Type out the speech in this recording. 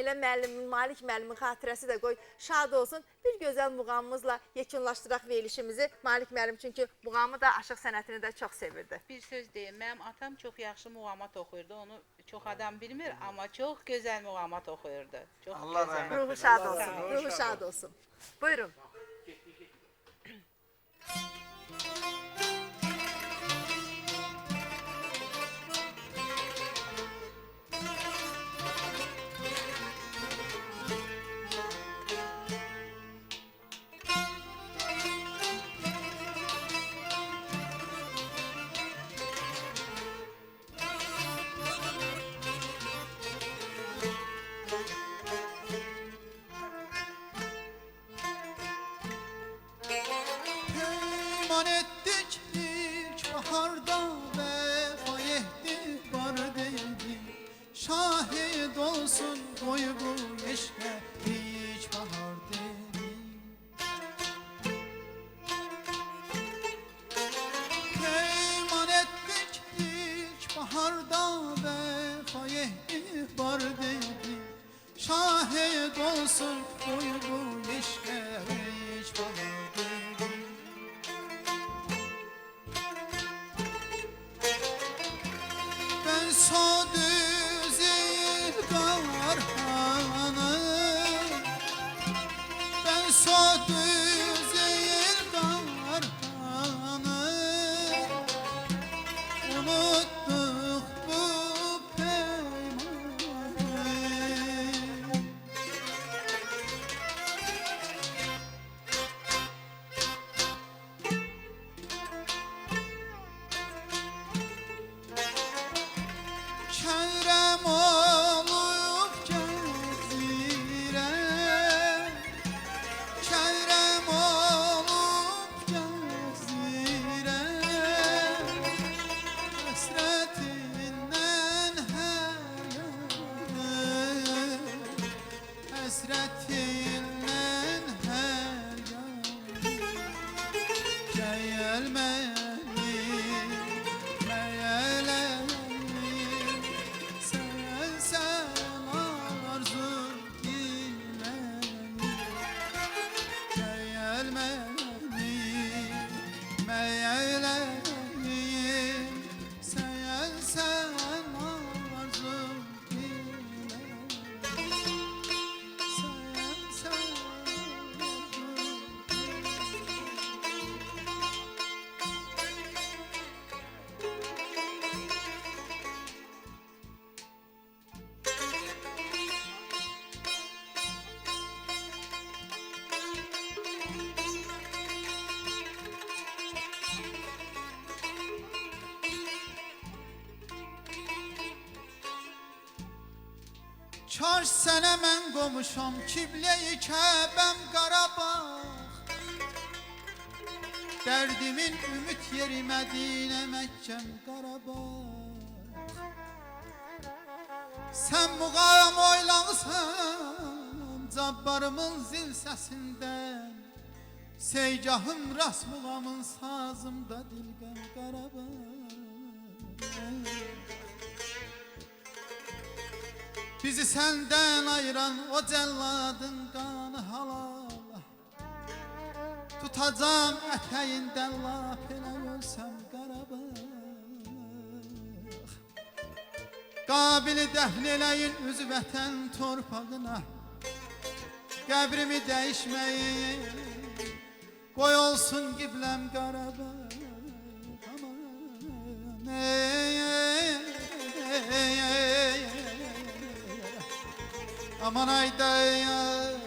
elə müəllimin, Malik müəllimin xatirəsi də qoy şad olsun. Bir gözəl muğamımızla yekunlaşdıraq verilişimizi. Malik müəllim çünki muğamı da, aşıq sənətini də çox sevirdi. Bir söz deyim, mənim atam çox yaxşı muğamat oxuyurdu. Onu çox adam bilmir, amma çox gözəl muğamat oxuyurdu. Çox Allah gözəl. rəhmət Ruhu şad olsun, ruhu şad olsun. Buyurun. Peyman ettik ilk baharda vefa ettik var değildi. Şahit olsun boy bu eşke hiç bahar değil. Peyman ettik ilk baharda vefa ettik var değildi. Şahit olsun boy bu eşke hiç bahar değil. Ben sadüz ilgarhanı, ben sadüz ilgarhanı, unuttuk bu peymanı. Kerem olup gezdirem, kerem olup gezdirem, hasretinden her yanım, hasretinden her yanım, gelmeyim, Çarş sənə mən qomuşam, Kiblə-i Kəbəm Qarabağ. Dərdimin ümid yeri Mədinə Məkkəm Qarabağ. Sən muğam oylağısan, Cabbarımın zil səsindən, Seygahım rast muğamın sazımda dilbəm Qarabağ. Bizi senden ayıran o celladın kanı halal. Tutacağım eteğinden laf elə ölsəm Qarabağ. Qabili dəfn eləyin üz vətən torpağına, qəbrimi dəyişməyin, qoy olsun qibləm Qarabağ. Aman ayda ya.